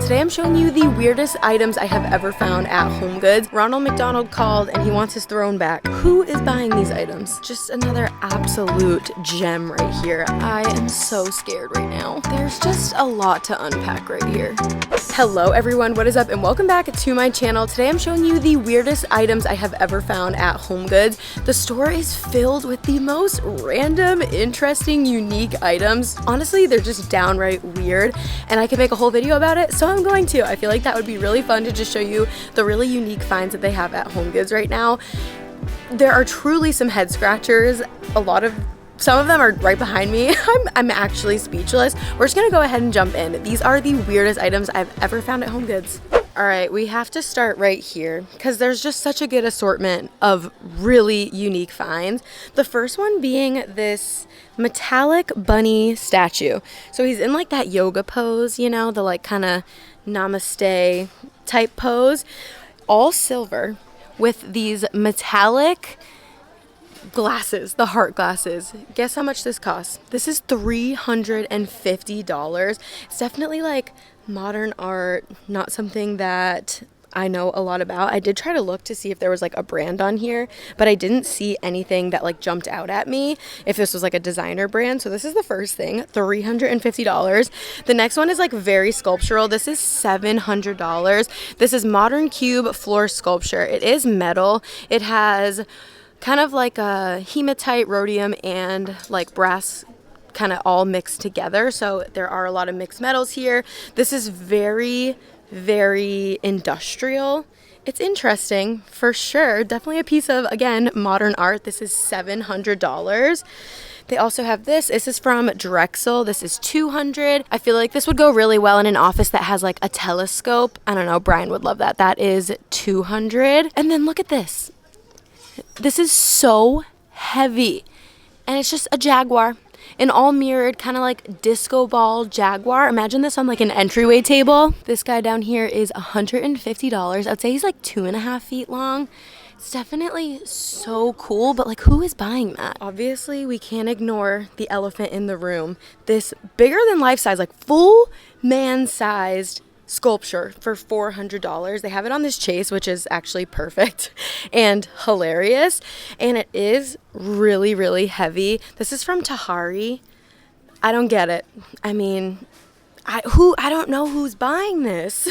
Today I'm showing you the weirdest items I have ever found at HomeGoods. Ronald McDonald called and he wants his throne back. Who is buying these items? Just another absolute gem right here. I am so scared right now. There's just a lot to unpack right here. Hello everyone, what is up and welcome back to my channel. Today I'm showing you the weirdest items I have ever found at HomeGoods. The store is filled with the most random, interesting, unique items. Honestly, they're just downright weird and I could make a whole video about it, so I'm going to. I feel like that would be really fun to just show you the really unique finds that they have at HomeGoods right now. There are truly some head scratchers. Some of them are right behind me. I'm actually speechless. We're just gonna go ahead and jump in. These are the weirdest items I've ever found at HomeGoods. All right, we have to start right here because there's just such a good assortment of really unique finds. The first one being this metallic bunny statue. So he's in like that yoga pose, you know, the like kind of namaste type pose, all silver with these metallic glasses, the heart glasses. Guess how much this costs? This is $350. It's definitely like modern art, not something that I know a lot about. I did try to look to see if there was like a brand on here, but I didn't see anything that like jumped out at me if this was like a designer brand. So this is the first thing, $350. The next one is like very sculptural. This is $700. This is modern cube floor sculpture. It is metal. It has kind of like a hematite, rhodium, and like brass kind of all mixed together. So there are a lot of mixed metals here. This is very, very industrial. It's interesting for sure. Definitely a piece of, again, modern art. This is $700. They also have this. This is from Drexel. This is $200. I feel like this would go really well in an office that has like a telescope. I don't know. Brian would love that. That is $200. And then look at this. This is so heavy, and it's just a jaguar, an all mirrored kind of like disco ball jaguar. Imagine this on like an entryway table. This guy down here is $150. I'd say he's like 2.5 feet long. It's definitely so cool, but like who is buying that? Obviously, we can't ignore the elephant in the room. This bigger than life size, like full man-sized sculpture for $400. They have it on this chase, which is actually perfect and hilarious, and it is really, really heavy. This is from Tahari. I don't get it. I mean, I don't know who's buying this,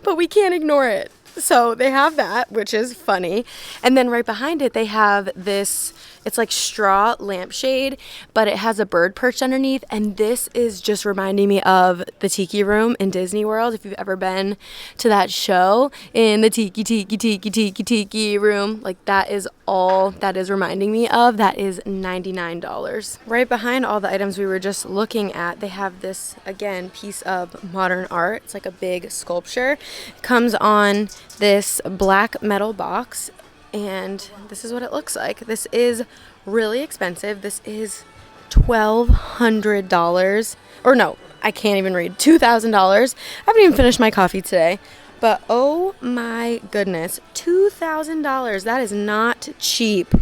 but we can't ignore it. So they have that, which is funny. And then right behind it, they have this, it's like straw lampshade, but it has a bird perched underneath. And this is just reminding me of the Tiki Room in Disney World. If you've ever been to that show in the Tiki Room, like that is all that is reminding me of. That is $99. Right behind all the items we were just looking at, they have this, again, piece of modern art. It's like a big sculpture. It comes on this black metal box, and this is what it looks like. This is really expensive. This is $1,200, or no, I can't even read, $2,000. I haven't even finished my coffee today, but oh my goodness, $2,000. That is not cheap.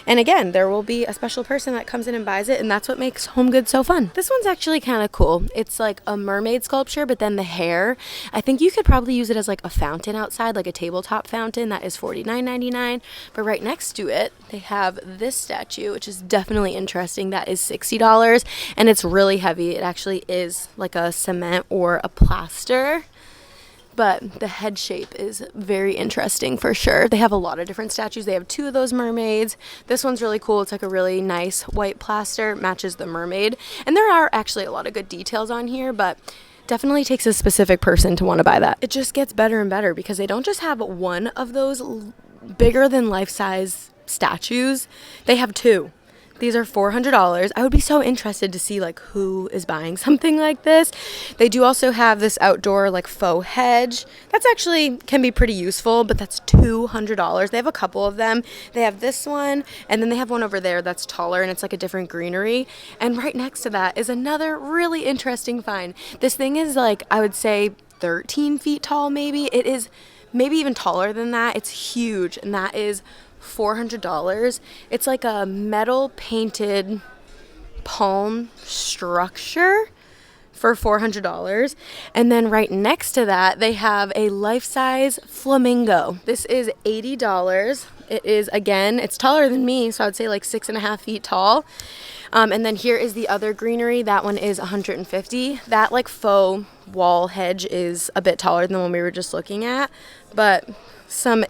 And again, there will be a special person that comes in and buys it, and that's what makes HomeGoods so fun. This one's actually kind of cool. It's like a mermaid sculpture, but then the hair, I think you could probably use it as like a fountain outside, like a tabletop fountain. That is $49.99. But right next to it, they have this statue, which is definitely interesting. That is $60, and it's really heavy. It actually is like a cement or a plaster. But the head shape is very interesting for sure. They have a lot of different statues. They have two of those mermaids. This one's really cool. It's like a really nice white plaster, matches the mermaid. And there are actually a lot of good details on here, but definitely takes a specific person to want to buy that. It just gets better and better because they don't just have one of those bigger than life-size statues. They have two. These are $400. I would be so interested to see like who is buying something like this. They do also have this outdoor like faux hedge. That's actually can be pretty useful, but that's $200. They have a couple of them. They have this one, and then they have one over there that's taller, and it's like a different greenery. And right next to that is another really interesting find. This thing is like, I would say 13 feet tall maybe. It is maybe even taller than that. It's huge, and that is $400. It's like a metal painted palm structure for $400. And then right next to that, they have a life-size flamingo. This is $80. It is, again, it's taller than me, so I would say like 6.5 feet tall. And then here is the other greenery. That one is $150. That like faux wall hedge is a bit taller than the one we were just looking at, but some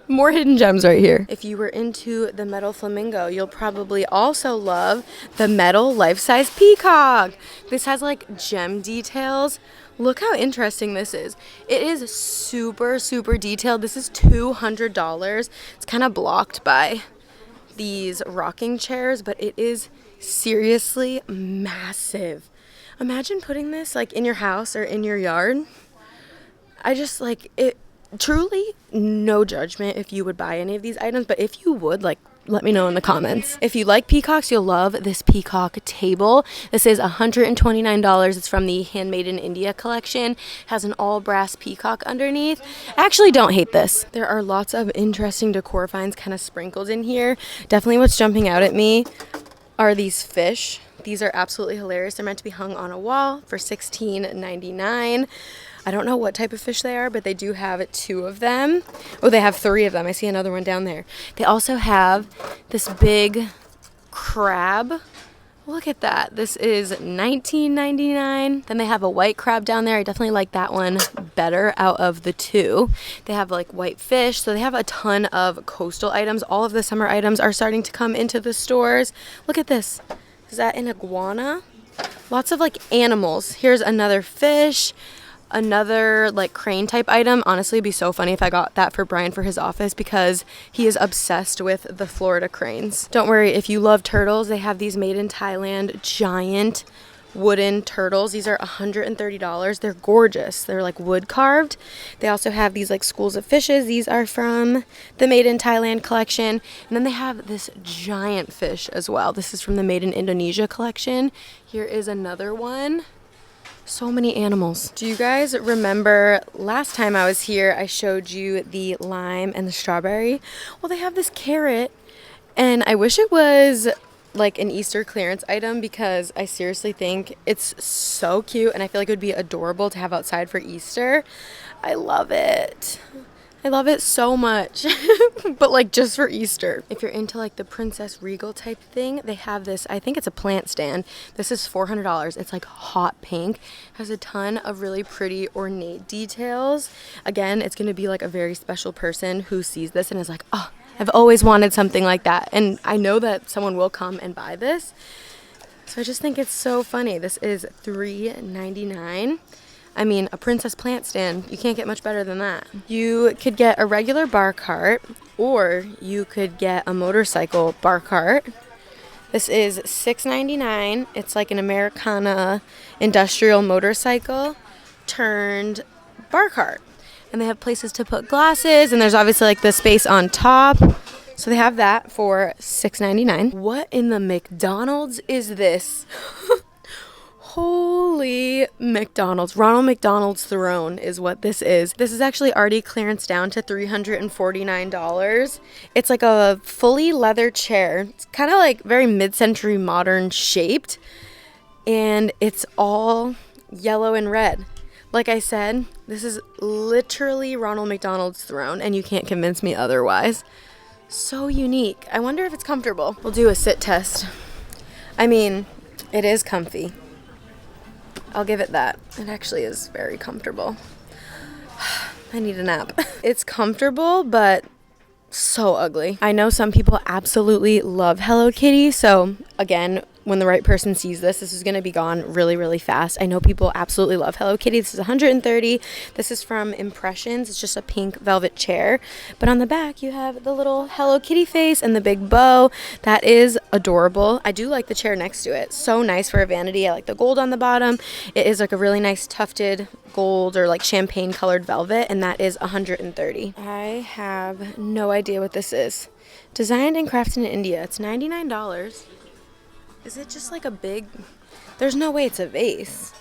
more hidden gems right here. If you were into the metal flamingo, you'll probably also love the metal life-size peacock. This has like gem details. Look how interesting this is. It is super, super detailed. This is $200. It's kind of blocked by these rocking chairs, but it is seriously massive. Imagine putting this like in your house or in your yard. I just like it. Truly, no judgment if you would buy any of these items, but if you would, like, let me know in the comments. If you like peacocks, you'll love this peacock table. This is $129. It's from the Handmade in India collection. It has an all brass peacock underneath. I actually don't hate this. There are lots of interesting decor finds kind of sprinkled in here. Definitely what's jumping out at me are these fish. These are absolutely hilarious. They're meant to be hung on a wall for $16.99. I don't know what type of fish they are, but they do have 2 of them. Oh, they have 3 of them. I see another one down there. They also have this big crab. Look at that. This is $19.99. Then they have a white crab down there. I definitely like that one better out of the 2. They have like white fish. So they have a ton of coastal items. All of the summer items are starting to come into the stores. Look at this. Is that an iguana? Lots of like animals. Here's another fish. Another like crane type item. Honestly, it'd be so funny if I got that for Brian for his office because he is obsessed with the Florida cranes. Don't worry, if you love turtles, they have these made in Thailand giant wooden turtles. These are $130. They're gorgeous. They're like wood carved. They also have these like schools of fishes. These are from the Made in Thailand collection. And then they have this giant fish as well. This is from the Made in Indonesia collection. Here is another one. So many animals. Do you guys remember last time I was here, I showed you the lime and the strawberry? Well, they have this carrot, and I wish it was like an Easter clearance item because I seriously think it's so cute, and I feel like it would be adorable to have outside for Easter. I love it. I love it so much, but like just for Easter. If you're into like the Princess Regal type thing, they have this, I think it's a plant stand. This is $400. It's like hot pink. Has a ton of really pretty ornate details. Again, it's going to be like a very special person who sees this and is like, oh, I've always wanted something like that. And I know that someone will come and buy this. So I just think it's so funny. This is $3.99. I mean, a princess plant stand, you can't get much better than that. You could get a regular bar cart, or you could get a motorcycle bar cart. This is $6.99. It's like an Americana industrial motorcycle turned bar cart. And they have places to put glasses, and there's obviously like the space on top. So they have that for $6.99. What in the McDonald's is this? Holy McDonald's. Ronald McDonald's throne is what this is. This is actually already clearance down to $349. It's like a fully leather chair. It's kind of like very mid-century modern shaped. And it's all yellow and red. Like I said, this is literally Ronald McDonald's throne, and you can't convince me otherwise. So unique. I wonder if it's comfortable. We'll do a sit test. I mean, it is comfy. I'll give it that. It actually is very comfortable. I need a nap. It's comfortable, but so ugly. I know some people absolutely love Hello Kitty, so again, when the right person sees this, this is going to be gone really, really fast. I know people absolutely love Hello Kitty. This is $130. This is from Impressions. It's just a pink velvet chair. But on the back, you have the little Hello Kitty face and the big bow. That is adorable. I do like the chair next to it. So nice for a vanity. I like the gold on the bottom. It is like a really nice tufted gold or like champagne colored velvet, and that is $130. I have no idea what this is. Designed and crafted in India. It's $99. Is it just like a big... There's no way it's a vase.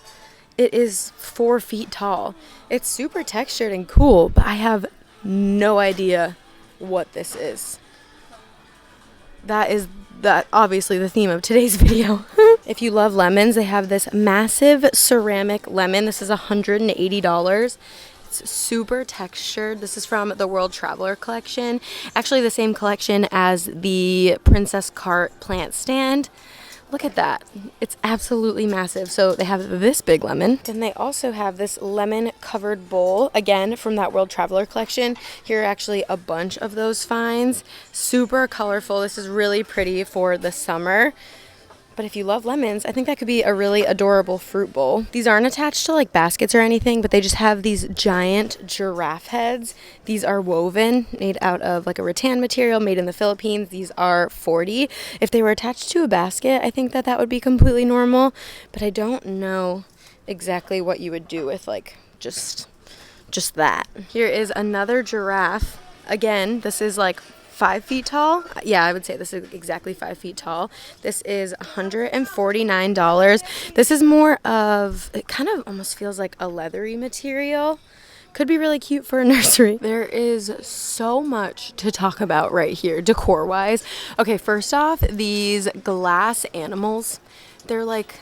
It is 4 feet tall. It's super textured and cool, but I have no idea what this is. That is obviously the theme of today's video. If you love lemons, they have this massive ceramic lemon. This is $180. It's super textured. This is from the World Traveler collection. Actually, the same collection as the Princess Cart plant stand. Look at that. It's absolutely massive. So they have this big lemon. Then they also have this lemon covered bowl, again, from that World Traveler collection. Here are actually a bunch of those finds. Super colorful. This is really pretty for the summer. But if you love lemons, I think that could be a really adorable fruit bowl. These aren't attached to like baskets or anything, but they just have these giant giraffe heads. These are woven, made out of like a rattan material, made in the Philippines. These are $40. If they were attached to a basket, I think that would be completely normal. But I don't know exactly what you would do with like just that. Here is another giraffe. Again, this is like 5 feet tall. Yeah, I would say this is exactly 5 feet tall. This is $149. This is more of, it kind of almost feels like a leathery material. Could be really cute for a nursery. There is so much to talk about right here, decor wise. Okay, first off, these glass animals. They're like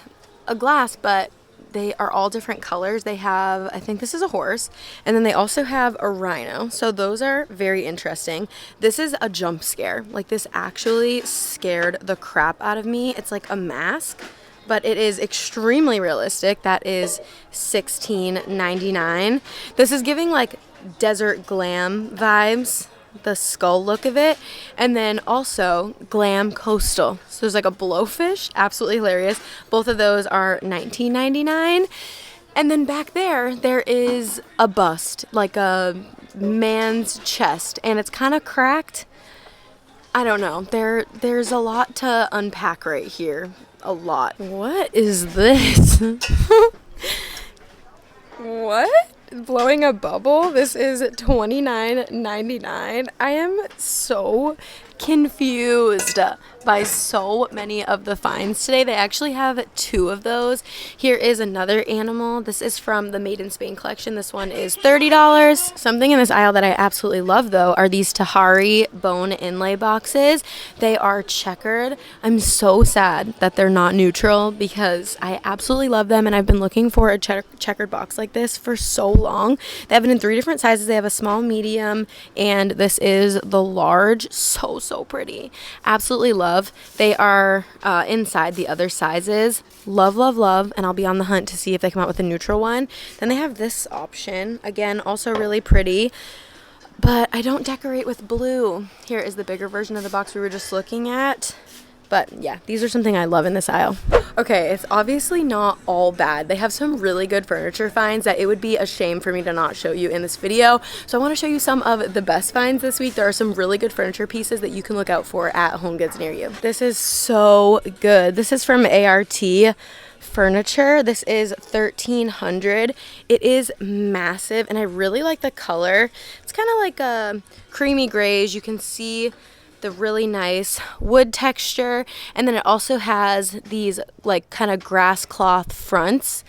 a glass, but they are all different colors. They have, I think this is a horse, and then they also have a rhino. So those are very interesting. This is a jump scare. Like, this actually scared the crap out of me. It's like a mask, but it is extremely realistic. That is $16.99. This is giving like desert glam vibes, the skull look of it, and then also glam coastal. So there's like a blowfish, absolutely hilarious. Both of those are $19.99. And then back there is a bust, like a man's chest, and it's kind of cracked. I don't know. There's a lot to unpack right here. A lot. What is this? What? Blowing a bubble? This is $29.99. I am so confused by so many of the finds today. They actually have 2 of those. Here is another animal. This is from the Made in Spain collection. This one is $30. Something in this aisle that I absolutely love, though, are these Tahari bone inlay boxes. They are checkered. I'm so sad that they're not neutral because I absolutely love them, and I've been looking for a checkered box like this for so long. They have it in 3 different sizes. They have a small, medium, and this is the large. So pretty. Absolutely love. They are inside the other sizes. Love, and I'll be on the hunt to see if they come out with a neutral one. Then they have this option. Again, also really pretty, but I don't decorate with blue. Here is the bigger version of the box we were just looking at. But yeah, these are something I love in this aisle. Okay, it's obviously not all bad. They have some really good furniture finds that it would be a shame for me to not show you in this video. So I want to show you some of the best finds this week. There are some really good furniture pieces that you can look out for at HomeGoods near you. This is so good. This is from ART Furniture. This is $1,300. It is massive, and I really like the color. It's kind of like a creamy grays. You can see the really nice wood texture, and then it also has these like kind of grass cloth fronts.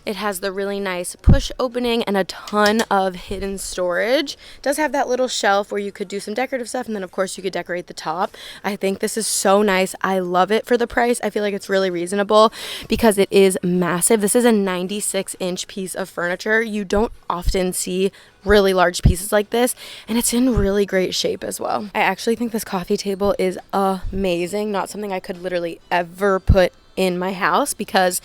It has the really nice push opening and a ton of hidden storage. It does have that little shelf where you could do some decorative stuff, and then of course you could decorate the top. I think this is so nice. I love it for the price. I feel like it's really reasonable because it is massive. This is a 96-inch piece of furniture. You don't often see really large pieces like this, and it's in really great shape as well. I actually think this coffee table is amazing. Not something I could literally ever put in my house because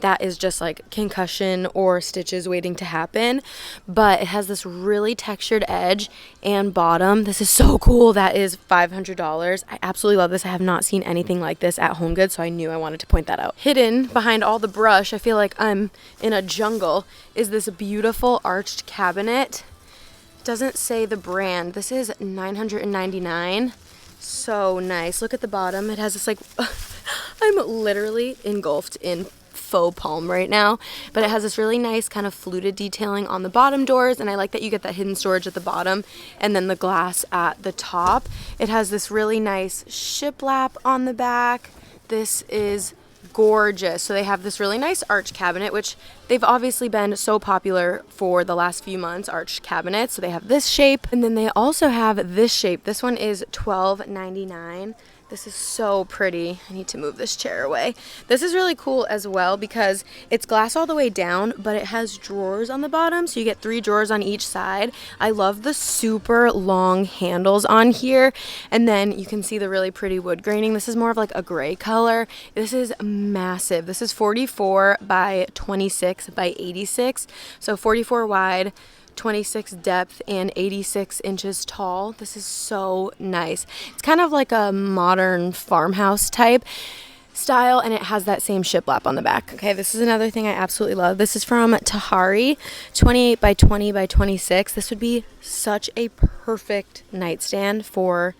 that is just like concussion or stitches waiting to happen, but it has this really textured edge and bottom. This is so cool. That is $500. I absolutely love this. I have not seen anything like this at HomeGoods, so I knew I wanted to point that out. Hidden behind all the brush, I feel like I'm in a jungle, is this beautiful arched cabinet. Doesn't say the brand. This is $999. So nice. Look at the bottom. It has this like I'm literally engulfed in faux palm right now, but it has this really nice kind of fluted detailing on the bottom doors, and I like that you get that hidden storage at the bottom and then the glass at the top. It has this really nice shiplap on the back. This is gorgeous. So they have this really nice arch cabinet, which they've obviously been so popular for the last few months, arch cabinets. So they have this shape, and then they also have this shape. This one is $12.99. This is so pretty. I need to move this chair away. This is really cool as well because it's glass all the way down, but it has drawers on the bottom, so you get 3 drawers on each side. I love the super long handles on here, and then you can see the really pretty wood graining. This is more of like a gray color. This is massive. This is 44 by 26 by 86, so 44 wide, 26 depth, and 86 inches tall. This is so nice. It's kind of like a modern farmhouse type style, and it has that same shiplap on the back. Okay, this is another thing I absolutely love. This is from Tahari, 28 by 20 by 26. This would be such a perfect nightstand for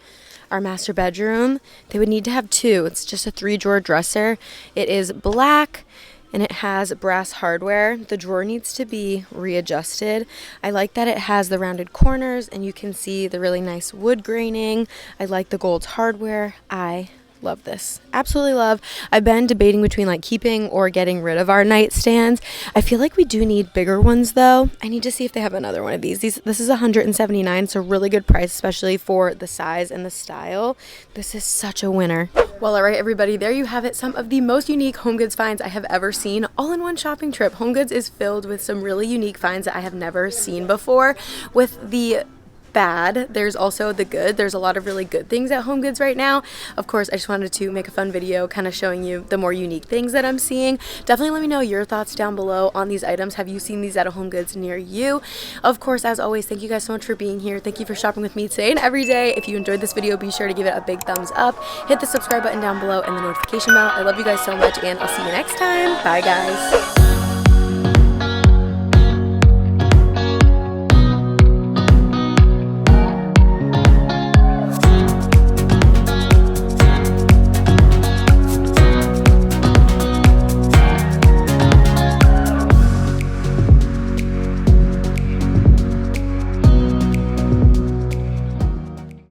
our master bedroom. They would need to have 2. It's just a 3-drawer dresser. It is black and it has brass hardware. The drawer needs to be readjusted. I like that it has the rounded corners and you can see the really nice wood graining. I like the gold hardware. I love this. Absolutely love. I've been debating between like keeping or getting rid of our nightstands. I feel like we do need bigger ones though. I need to see if they have another one of these. This is $179, so really good price, especially for the size and the style. This is such a winner. Well, all right, everybody, there you have it. Some of the most unique HomeGoods finds I have ever seen all in one shopping trip. HomeGoods is filled with some really unique finds that I have never seen before. With the bad, there's also the good. There's a lot of really good things at HomeGoods right now. Of course, I just wanted to make a fun video kind of showing you the more unique things that I'm seeing. Definitely let me know your thoughts down below on these items. Have you seen these at a HomeGoods near you? Of course, as always, thank you guys so much for being here. Thank you for shopping with me today and every day. If you enjoyed this video, be sure to give it a big thumbs up. Hit the subscribe button down below and the notification bell. I love you guys so much, and I'll see you next time. Bye, guys.